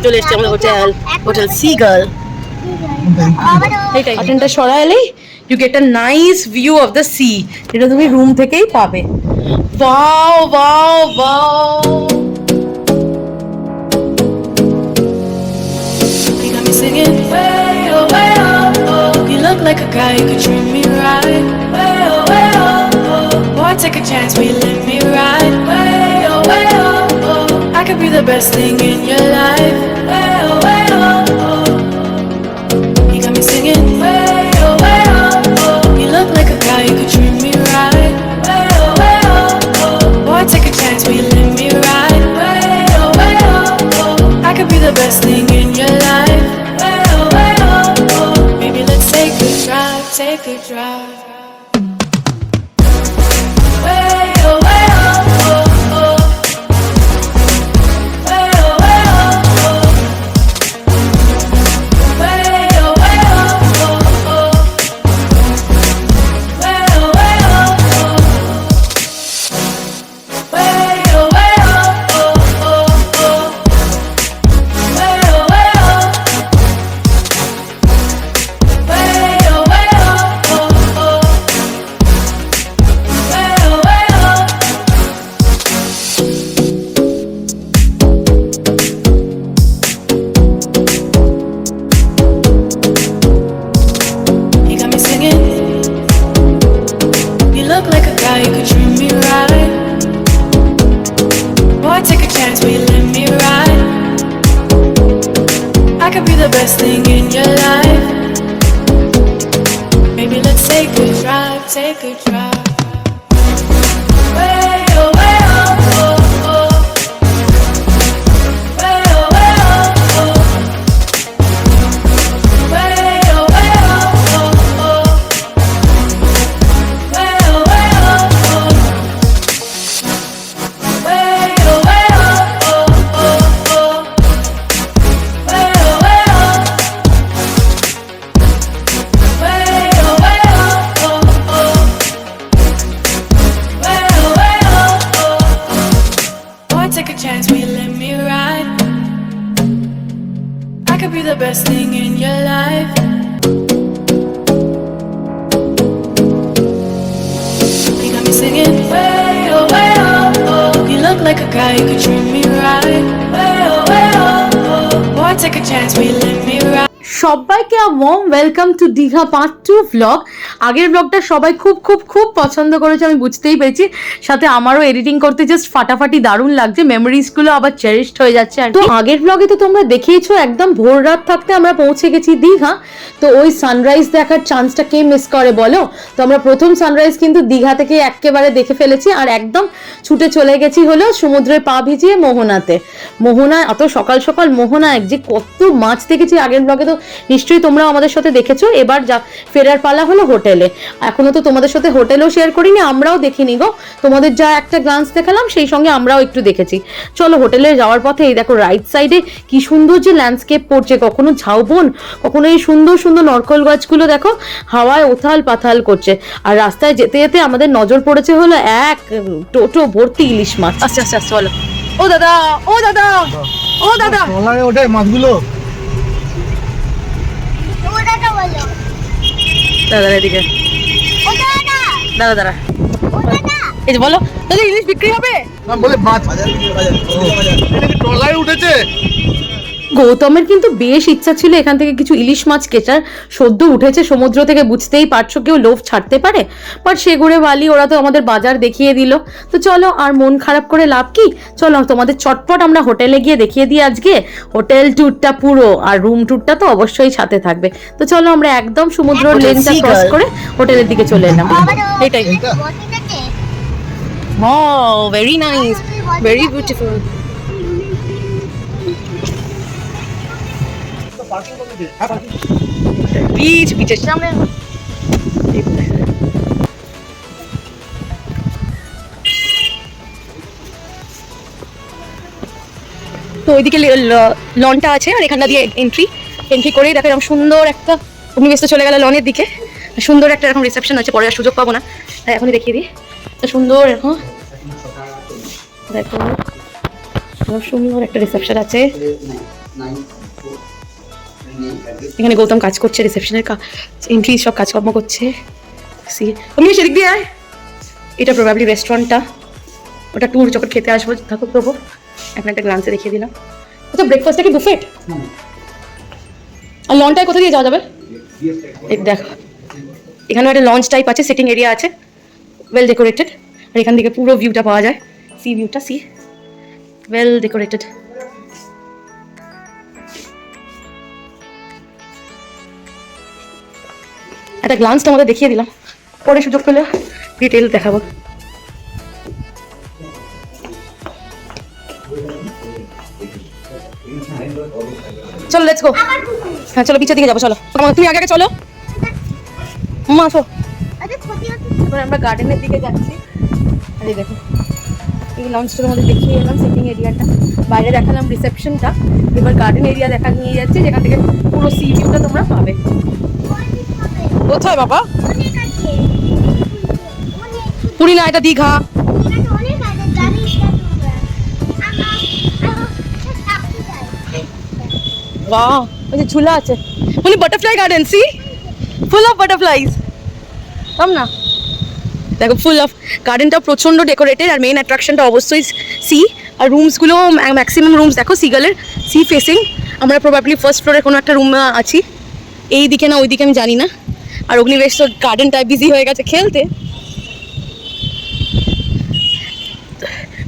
চলে এসছে আমাদের হোটেল, হোটেল সিগাল। কার্টেনটা সরাইলেই you get a nice view of the sea, যেটা তুমি রুম থেকেই পাবে। Wow, wow, wow. You got me singing way oh way oh oh. You look like a guy who could treat me right. Way oh way oh oh. Boy, take a chance, will you let me ride? Way oh oh oh. I could be the best thing in your life. Way oh oh oh. You got me singing way oh way oh oh. You look like a guy who could treat me right. Way oh oh. Boy, take a chance, will you let me ride? Way oh oh. I could be the best thing in your life. Way oh oh. Maybe let's take a drive, take a drive. Way oh oh oh. Way oh oh. Way oh oh. Way You got me singing. You look like a guy who could treat me right. Boy, take a chance, will you let me ride? I could be the best thing in your life. Maybe let's take a drive, take a drive. Way oh oh oh. Way oh oh. Way oh oh. Way oh. Way Boy, take a chance, will you let me ride? I could be the best thing in your life. You got me singing way oh oh. You look like a guy who could treat me right. Way oh. Boy, take a chance, will you let me ride? সবাইকে warm welcome to Digha part 2 blog. আগের ব্লগটা সবাই খুব খুব খুব পছন্দ করেছে, আমি বুঝতেই পেরেছি। সাথে আমারও এডিটিং করতে জাস্ট ফাটাফাটি দারুণ লাগছে, মেমোরিজগুলো আবার চেরিশড হয়ে যাচ্ছে। আর তো আগের ব্লগে তো তোমরা দেখিয়েছো একদম ভোর রাত থাকতে আমরা পৌঁছে গেছি দীঘা। তো ওই সানরাইজ দেখার চান্সটা কে মিস করে বলো? তো আমরা প্রথম সানরাইজ কিন্তু দীঘা থেকে একেবারে দেখে ফেলেছি, আর একদম ছুটে চলে গেছি হলো সমুদ্রের পা ভিজিয়ে মোহনাতে। মোহনায় এত সকাল সকাল মোহনায় যে কত মাছ দেখেছি, আগের ব্লগে তো নিশ্চয়ই তোমরা আমাদের সাথে দেখেছো। এবার যা ফেরার পালা হলো হোটেলে। এখনো তো তোমাদের সাথে হোটেলও শেয়ার করিনি, আমরাও দেখিনি গো। তোমাদের যা একটা গ্লান্স দেখালাম সেই সঙ্গে আমরাও একটু দেখেছি। চলো হোটেলে যাওয়ার পথে এই দেখো রাইট সাইডে কি সুন্দর যে ল্যান্ডস্কেপ পড়ছে, কখনো ঝাউবন, কখনো এই সুন্দর সুন্দর নরকল গাছগুলো দেখো হাওয়ায় ওথাল পাথাল করছে। আর রাস্তায় যেতে যেতে আমাদের নজর পড়েছে হলো এক টোটো ভর্তি ইলিশ মাছ। আচ্ছা আচ্ছা চলো। ও দাদা, ও দাদা, ও দাদা, ওঠে মাছগুলো। দাদা এদিকে, দাদা দাদা এই যে বলো দাদা ইলিশ বিক্রি হবে না বলে মাছ ট্রলায় উঠেছে। গৌতমের কিন্তু বেশ ইচ্ছা ছিল এখান থেকে কিছু ইলিশ মাছ কেচার, সদ্য উঠেছে সমুদ্র থেকে, বুঝতেই পারছো কেউ লোভ ছাড়তে পারে। বাট সে ঘুরে বালি ওরা তো আমাদের বাজার দেখিয়ে দিল। তো চলো আর মন খারাপ করে লাভ কি, চলো তোমাদের চটপট আমরা হোটেলে গিয়ে দেখিয়ে দিই আজকে হোটেল ট্যুরটা পুরো, আর রুম ট্যুরটা তো অবশ্যই সাথে থাকবে। তো চলো আমরা একদম সমুদ্র লেনটা ক্রস করে হোটেলের দিকে চলে এলাম। এইটাই very nice, very beautiful. Beach, বিচের সামনে তো ওইদিকে লনটা আছে, আর এখানটা দিয়ে এন্ট্রি করেই দেখো এরকম সুন্দর একটা অগ্নিবেশ চলে গেল লনের দিকে। সুন্দর একটা এরকম রিসেপশন আছে, পরে আর সুযোগ পাবো না, এখনই দেখিয়ে দিই। সুন্দর এরকম দেখো খুব সুন্দর একটা রিসেপশন আছে। এখানে গৌতম কাজ করছে, রিসেপশনের এন্ট্রি সব কাজকর্ম করছে। তুমি সেদিক দিয়ে আয়। এটা প্রবাবলি রেস্টুরেন্টটা, ওটা ট্যুর যখন খেতে আসবো থাকুক দেবো। এখন একটা গ্লান্সে দেখিয়ে দিলাম। আচ্ছা ব্রেকফাস্টটা কি বুফেট? আর লনটায় কোথা দিয়ে যাওয়া যাবে? এই দেখো এখানে একটা লঞ্চ টাইপ আছে, সিটিং এরিয়া আছে, ওয়েল ডেকোরেটেড। আর এখান থেকে পুরো ভিউটা পাওয়া যায়, সি ভিউটা, সি ওয়েল ডেকোরেটেড। একটা গ্লান্স তোমাদের দেখিয়ে দিলাম, পরে সুযোগ পেলে ডিটেল দেখাবো। চলো লেটস গো। হ্যাঁ চলো পিছের দিকে যাবো, চলো তুমি আগে আগে চলো। আসো। এবার আমরা গার্ডেনের দিকে যাচ্ছি। আরে দেখো এই লঞ্চটার মধ্যে দেখিয়ে এলাম সিটিং এরিয়াটা, বাইরে দেখালাম রিসেপশনটা, এবার গার্ডেন এরিয়া দেখা নিয়ে যাচ্ছে যেখান থেকে পুরো সি ভিউটা তোমরা পাবে। কোথায় বাবা? পুরী না, এটা দীঘা। বাহ, ওই যে ঝুলা আছে, মানে butterfly garden, see full of butterflies. কম না দেখো, ফুল অফ গার্ডেনটা প্রচন্ড ডেকোরেটেড। আর মেইন অ্যাট্রাকশনটা অবশ্যই সি। আর রুমসগুলো ম্যাক্সিমাম রুমস দেখো সিগালের, সি ফেসিং। আমরা প্রবাবলি ফার্স্ট ফ্লোরে কোনো একটা রুম আছি, এই দিকে না ওই দিকে আমি জানি না। আর অগ্নিবেশ তো গার্ডেনটায় বিজি হয়ে গেছে খেলতে।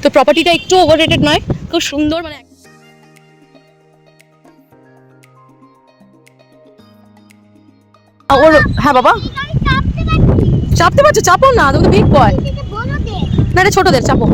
তো প্রপার্টিটা একটু ওভাররেটেড নয়, খুব সুন্দর। মানে ওর, হ্যাঁ বাবা চাপতে পারছো? চাপো না, তুমি তো বিগ বয়। না এটা ছোটদের, চাপো।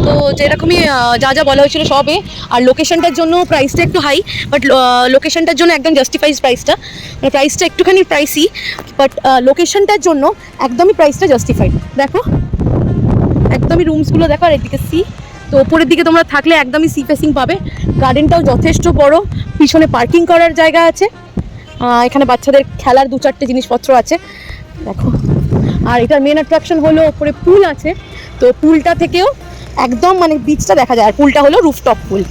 তো যেরকমই যা যা বলা হয়েছিল সবে। আর লোকেশনটার জন্য প্রাইসটা একটু হাই, বাট লোকেশনটার জন্য একদম জাস্টিফাইজ প্রাইসটা। মানে প্রাইসটা একটুখানি প্রাইসই, বাট লোকেশনটার জন্য একদমই প্রাইসটা জাস্টিফাইড। দেখো একদমই রুমসগুলো দেখো, আর এদিকে সি। তো ওপরের দিকে তোমরা থাকলে একদমই সি ফেসিং পাবে। গার্ডেনটাও যথেষ্ট বড়, পিছনে পার্কিং করার জায়গা আছে। এখানে বাচ্চাদের খেলার 2-4টে জিনিসপত্র আছে দেখো। আর এটার মেন অ্যাট্রাকশন হলো ওপরে পুল আছে, তো পুলটা থেকেও একদম মানে বিচটা দেখা যায়। আর পুলটা হলো রুফটপ পুল,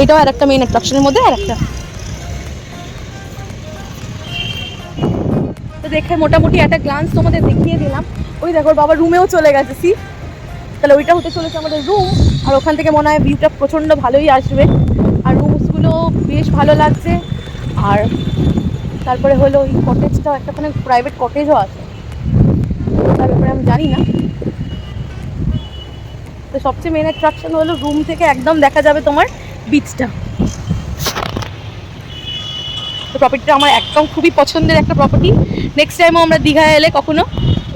এটাও আর একটা মেন অ্যাট্রাকশনের মধ্যে আর একটা। তো দেখে মোটামুটি একটা গ্লান্স তোমাদের দেখিয়ে দিলাম। ওই দেখো বাবা রুমেও চলে গেছে, সি। তাহলে ওইটা হতে চলেছে আমাদের রুম। আর ওখান থেকে মনে হয় ভিউটা প্রচণ্ড ভালোই আসবে। আর রুমসগুলো বেশ ভালো লাগছে। আর তারপরে হলো ওই কটেজটাও, একটাখানে প্রাইভেট কটেজও আছে, তার ব্যাপারে আমি জানি না। তো সবচেয়ে মেন অ্যাট্রাকশন হলো রুম থেকে একদম দেখা যাবে তোমার বিচটা। তো প্রপার্টিটা আমার একদম খুবই পছন্দের একটা প্রপার্টি। নেক্সট টাইমও আমরা দীঘায় এলে কখনো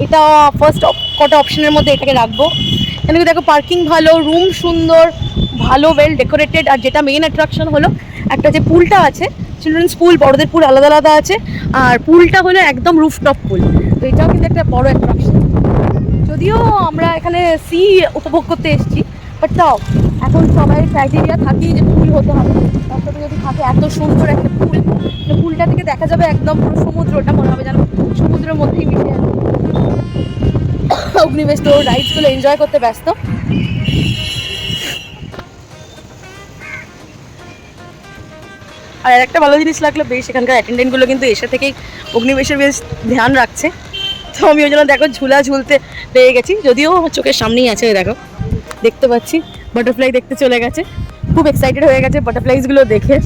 এটা ফার্স্ট কটা অপশনের মধ্যে এটাকে রাখবো। কেন কি দেখো পার্কিং ভালো, রুম সুন্দর, ভালো ওয়েল ডেকোরেটেড। আর যেটা মেন অ্যাট্রাকশন হলো একটা যে পুলটা আছে, চিলড্রেন্স পুল, বড়দের পুল আলাদা আলাদা আছে। আর পুলটা হলো একদম রুফটপ পুল, তো এটাও কিন্তু একটা বড় অ্যাট্রাকশন। যদিও আমরা এখানে সি উপভোগ করতে এসেছি, বাট তাও এখন সবাই ক্রাইটেরিয়া থাকি যে পুল হতে হবে। তার সাথে যদি থাকে এত সুন্দর একটা পুল, পুলটা থেকে দেখা যাবে একদম পুরো সমুদ্রটা, মনে হবে যেন সমুদ্রের মধ্যেই মিশে আছে। অগ্নিবেশ তো রাইডসগুলো এনজয় করতে ব্যস্ত। আর একটা ভালো জিনিস লাগলো, বেশ এখানকার অ্যাটেন্ডেন্টগুলো কিন্তু এসে থেকেই অগ্নিবেশের বেশ ধ্যান রাখছে। তো আমি ওই জন্য দেখো ঝুলা ঝুলতে পেয়ে গেছি, যদিও আমার চোখের সামনেই আছে। দেখো দেখতে পাচ্ছি বাটারফ্লাই দেখতে চলে গেছে, খুব এক্সাইটেড হয়ে গেছে বাটারফ্লাইজগুলো দেখে।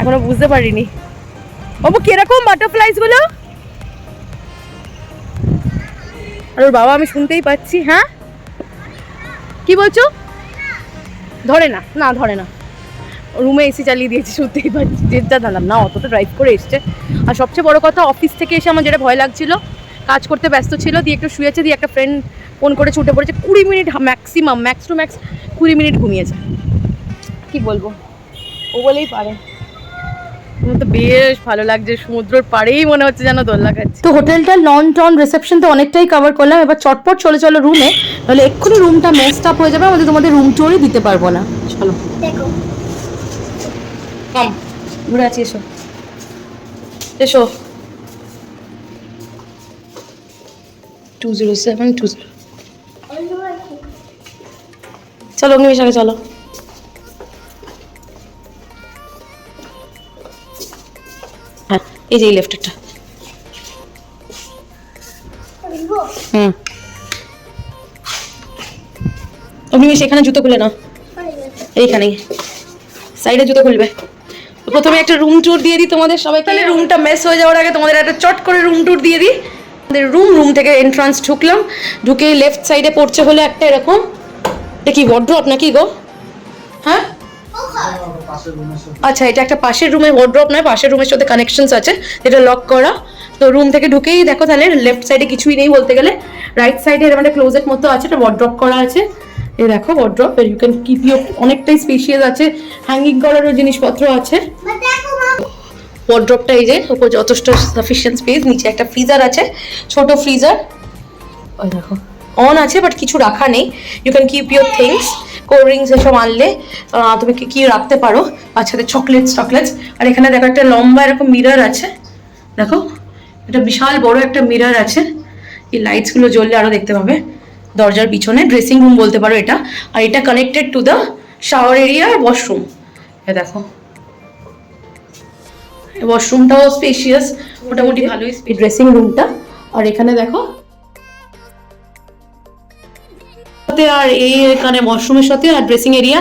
এখনো বুঝতে পারিনি বাবু কিরকম বাটারফ্লাইজগুলো। আর ওর বাবা আমি শুনতেই পাচ্ছি। হ্যাঁ কি বলছো? ধরে না, না ধরে না। রুমে এসি চালিয়ে দিয়েছি, শুনতেই পাচ্ছি। যেটা জানলাম না, অতটা ড্রাইভ করে এসছে। আর সবচেয়ে বড় কথা, অফিস থেকে এসে আমার যেটা ভয় লাগছিল, কাজ করতে ব্যস্ত ছিল, দিয়ে একটু শুয়েছে, দিয়ে একটা ফ্রেন্ড ফোন করে ছুটে পড়েছে। 20 minute maximum, max to max 20 minute ঘুমিয়েছে। কি বলবো, ও বলেই পারে। আমার তো বেশ ভালো লাগছে, সমুদ্রের পাড়েই মনে হচ্ছে যেন দোলনা খাচ্ছে। তো হোটেলটা লন টন রিসেপশন তো অনেকটাই কভার করলাম। এবার চটপট চলে চলো রুমে, তাহলে এক্ষুনি রুমটা মেসড আপ হয়ে যাবে, আমাদের তোমাদের রুম টুরই দিতে পারবো না। চলো দেখো, কম ঘুরে আছি, এসো এসো। 2072 চলো অগ্নিবেশ আগে চলো। হ্যাঁ এই যে এই লেফটেরটা। হুম অগ্নিবেশ এখানে জুতো খুলে না, এইখানেই সাইডে জুতো খুলবে। প্রথমে একটা রুম ট্যুর দিয়ে দিই তোমাদের সবাই। তাহলে রুমটা মেস হয়ে যাওয়ার আগে তোমাদের একটা চট করে রুম ট্যুর দিয়ে দিই। আমাদের রুম থেকে এন্ট্রান্স ঢুকলাম, ঢুকে লেফট সাইডে পড়ছে হলো একটা এরকম, এটা কি ওয়ার্ড্রপ নাকি গো? হ্যাঁ আচ্ছা এটা একটা পাশের রুমে ওয়ার্ড্রপ নয়, পাশের রুমের সাথে কানেকশনস আছে, যেটা লক করা। তো রুম থেকে ঢুকেই দেখো তাহলে লেফট সাইডে কিছুই নেই বলতে গেলে, রাইট সাইডে এরকম একটা ক্লোজেট মতো আছে, এটা ওয়ার্ড্রপ করা আছে। এই দেখো wardrobe, you can keep your, অনেকটাই স্পেশিয়াস আছে, হ্যাঙ্গিং করারও জিনিসপত্র আছে। ওয়ার্ড্রপটা এই যে উপর যথেষ্ট সাফিসিয়েন্ট স্পেস, নিচে একটা ফ্রিজার আছে, ছোট ফ্রিজার। ওই দেখো অন আছে বাট কিছু রাখা নেই, you can keep your things, cold drinks এসব আনলে তুমি কি রাখতে পারো, বাচ্চাদের চকলেটস। আর এখানে দেখো একটা লম্বা এরকম মিরর আছে, দেখো এটা বিশাল বড় একটা মিরর আছে, এই লাইটসগুলো জ্বললে আরো দেখতে পাবে। দরজার পিছনে ড্রেসিং রুম বলতে পারো এটা, আর এটা connected to the shower area আর ওয়াশরুম। এ দেখো ওয়াশরুমটাও স্পেশিয়াস, মোটামুটি ভালোই ড্রেসিং রুমটা। আর এখানে দেখো আর এই এখানে ওয়াশরুমের সাথে আর ড্রেসিং এরিয়া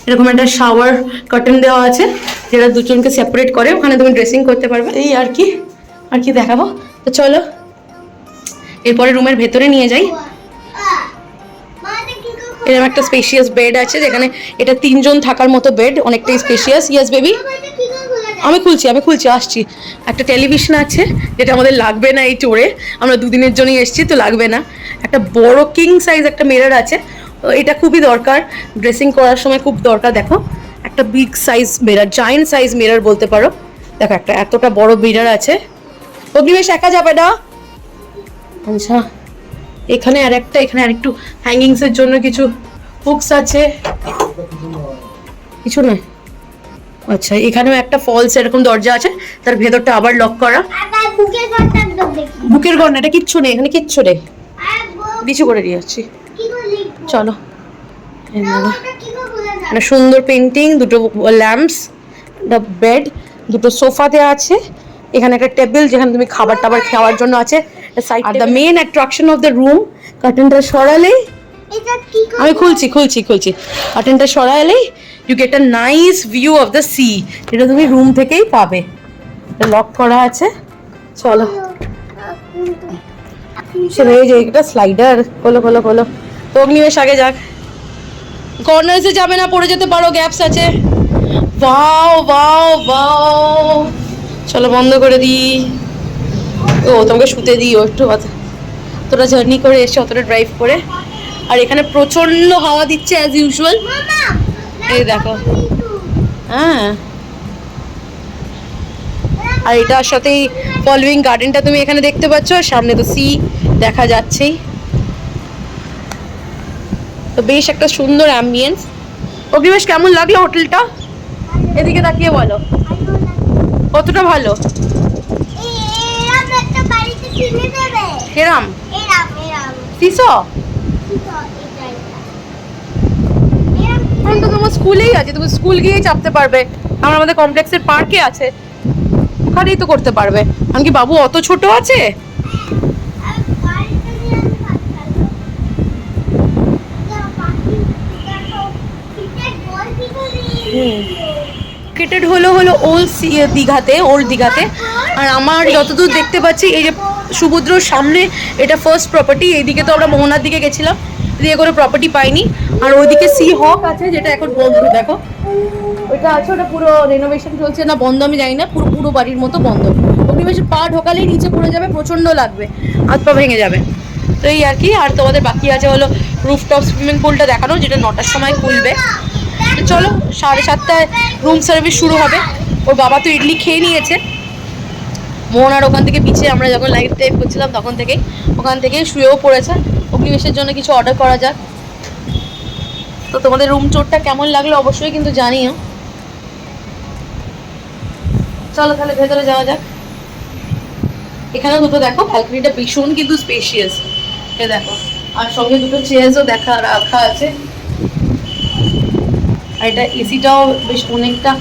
এরকম একটা শাওয়ার কার্টেন দেওয়া আছে, যেটা দুজনকে সেপারেট করে, ওখানে তুমি ড্রেসিং করতে পারবে। এই আর কি দেখাবো, তো চলো এরপরে রুমের ভেতরে নিয়ে যাই। এরকম একটা স্পেশিয়াস বেড আছে, যেখানে এটা 3 জন থাকার মতো বেড, অনেকটাই স্পেশিয়াস। ইয়েস বেবি আমি খুলছি আসছি। একটা টেলিভিশন আছে, যেটা আমাদের লাগবে না এই ট্যুরে, আমরা 2 দিনের জন্যই এসেছি তো লাগবে না। একটা বড় কিং সাইজ একটা মিরর আছে, এটা খুবই দরকার ড্রেসিং করার সময়, খুব দরকার। দেখো একটা big size mirror, giant size mirror বলতে পারো। দেখো একটা এতটা বড় মিরর আছে। অগ্নিবেশ একা যাবে না। আচ্ছা এখানে আরেকটু হ্যাঙ্গিংসের জন্য কিছু হুকস আছে, কিছু নয়। আচ্ছা এখানেও একটা ফলস এরকম দরজা আছে, তার ভেতরটা আবার লক করা। বুকের ঘর না, এটা কিচ্ছু নেই এখানে, কিচ্ছু নেই, নিচু করে দিয়ে যাচ্ছি। চলো একটা সুন্দর পেন্টিং, দুটো ল্যাম্পস, একটা বেড, দুটো সোফা দেওয়া আছে, এখানে একটা টেবিল যেখানে তুমি খাবার টাবার খাওয়ার জন্য আছে। আর the main attraction of the room, কার্টেনটা সরালেই, আমি খুলছি কার্টেনটা সরালেই you get a nice view of the sea, এটা তুমি রুম থেকেই পাবে। লক করা আছে। চলো চলো এই যে এটা স্লাইডার, খোলো। তো অগ্নিবেশ আগে যাক, কর্নার্সে যাবে না, পড়ে যেতে পারো, গ্যাপস আছে। বাও চলো বন্ধ করে দিই। ও তোমাকে শুতে দিই, ও একটু কথা, তোরা জার্নি করে এসে অতটা ড্রাইভ করে। আর এখানে প্রচন্ড হাওয়া দিচ্ছে অ্যাজ ইউজুয়াল, এই দেখো। হ্যাঁ আর এটার সাথেই ফলোইং গার্ডেনটা তুমি এখানে দেখতে পাচ্ছ, সামনে তো সি দেখা যাচ্ছেই। তো বেশ একটা সুন্দর অ্যাম্বিয়েন্স। অগ্নিবেশ কেমন লাগলো হোটেলটা? এদিকে তাকিয়ে বলো কতটা ভালো। কেরাম সিসো তো তোমার স্কুলেই আছে, তুমি স্কুল গিয়েই চাপতে পারবে। আমরা আমাদের কমপ্লেক্সের পার্কে আছে, ওখানেই তো করতে পারবে। এমনকি বাবু অত ছোট আছে। ক্রিকেটেড হলো ওল্ড দীঘাতে। আর আমার যতদূর দেখতে পাচ্ছি এই যে সমুদ্রের সামনে এটা ফার্স্ট প্রপার্টি। এইদিকে তো আমরা মোহনার দিকে গেছিলাম, এদিকে কোনো প্রপার্টি পাইনি। আর ওইদিকে সি হক আছে, যেটা এখন বন্ধ। দেখো ওইটা আছে, ওটা পুরো রেনোভেশন চলছে না বন্ধ আমি জানি না, পুরো বাড়ির মতো বন্ধ। অগ্নিবেশে পা ঢোকালেই নিচে পড়ে যাবে, প্রচণ্ড লাগবে, হাত পা ভেঙে যাবে। তো এই আর কি। আর তোমাদের বাকি আছে হলো রুফটপ সুইমিং পুলটা দেখানো, যেটা 9টার সময় খুলবে। চলো 7:30টায় রুম সার্ভিস শুরু হবে। ওর বাবা তো ইডলি খেয়ে নিয়েছে, মোহনার ওখান থেকে পিছিয়ে আমরা যখন লাইভ টাইপ করছিলাম ওখান থেকেই শুয়েও পড়েছে। অগ্নিবেশের জন্য কিছু অর্ডার করা যাক। তো তোমাদের রুম টুরটা কেমন লাগলো অবশ্যই কিন্তু জানিও। চলো তাহলে ভেতরে যাওয়া যাক। এখানে দুটো দেখো ব্যালকনিটা ভীষণ কিন্তু স্পেশিয়াস, এ দেখো। আর সঙ্গে দুটো চেয়ারও রাখা আছে। আর এটা এসিটাও বেশ অনেকটা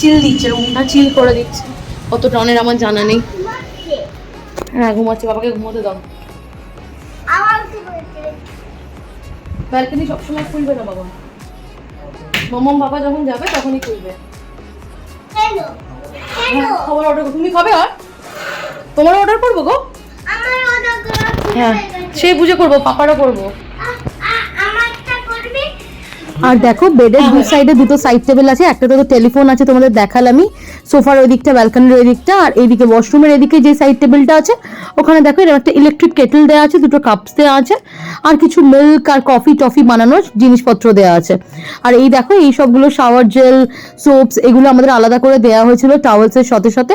চিল দিচ্ছে, রুমটা চিল করে দিচ্ছে। কত টনের আমার জানা নেই। হ্যাঁ ঘুমাচ্ছে, বাবাকে ঘুমোতে দাও। ব্যালকনি সবসময় খুলবে না বাবা, মামাম বাবা যখন যাবে তখনই খুলবে। হ্যাঁ, খাবার অর্ডার তুমি খাবে? আর তোমার অর্ডার করবো গো? হ্যাঁ সেই বুঝে করবো, পাপারও করবো। আর দেখো বেডের দু সাইডে দুটো সাইড টেবিল আছে, একটাতে তো টেলিফোন আছে তোমাদের দেখালামই, সোফার ওই দিকটা, ব্যালকনির ওই দিকটা, আর এইদিকে ওয়াশরুমের এদিকে যে সাইড টেবিলটা আছে ওখানে দেখো এরকম একটা ইলেকট্রিক কেটল দেওয়া আছে, দুটো কাপস দেওয়া আছে, আর কিছু মিল্ক আর কফি টফি বানানোর জিনিসপত্র দেওয়া আছে। আর এই দেখো এই সবগুলো শাওয়ার জেল, সোপস, এগুলো আমাদের আলাদা করে দেওয়া হয়েছিল টাওয়েলসের সাথে সাথে।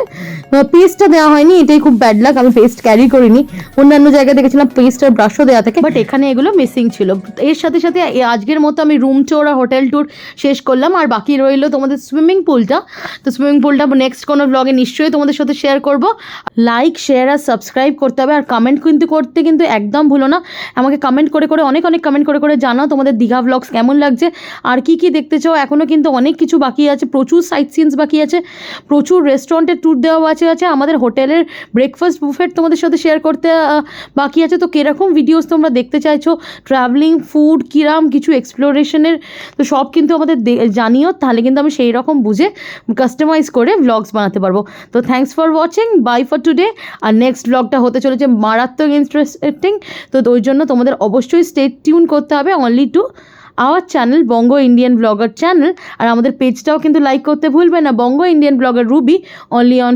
পেস্টটা দেওয়া হয়নি, এটাই খুব ব্যাড লাক, আমি পেস্ট ক্যারি করিনি। অন্যান্য জায়গায় দেখেছিলাম পেস্ট আর ব্রাশও দেওয়া থাকে, বাট এখানে এগুলো মিসিং ছিল। এর সাথে সাথে আজকের মতো আমি রুম ট্যুর আর হোটেল ট্যুর শেষ করলাম, আর বাকি রইলো তোমাদের সুইমিং পুলটা। তো সুইমিং পুলটা নেক্সট কোনো ব্লগে নিশ্চয়ই তোমাদের সাথে শেয়ার করব। লাইক, শেয়ার আর সাবস্ক্রাইব করতে হবে, আর কমেন্ট করতে কিন্তু একদম ভুলো না। আমাকে কমেন্ট করে অনেক কমেন্ট করে জানাও তোমাদের দীঘা ব্লগস কেমন লাগছে, আর কি দেখতে চাও। এখনও কিন্তু অনেক কিছু বাকি আছে, প্রচুর সাইট সিনস বাকি আছে, প্রচুর রেস্টুরেন্টের ট্যুর দেওয়া আছে, আমাদের হোটেলের ব্রেকফাস্ট বুফেট তোমাদের সাথে শেয়ার করতে বাকি আছে। তো কীরকম ভিডিওস তোমরা দেখতে চাইছো, ট্রাভেলিং, ফুড, কিরাম কিছু এক্সপ্লোরেশনের, তো সব কিন্তু আমাদের জানিও, তাহলে কিন্তু আমি সেই রকম বুঝে কাস্টমাইজ করে ব্লগস বানাতে পারবো। তো thanks for watching, bye for today. আর নেক্সট ব্লগটা হতে চলেছে মারাত্মক ইন্টারেস্টিং, তো ওই জন্য তোমাদের অবশ্যই স্টে টিউন করতে হবে only to our channel Banga Indian blogger channel. আর আমাদের পেজটাও কিন্তু লাইক করতে ভুলবে না, Banga Indian blogger Ruby, only on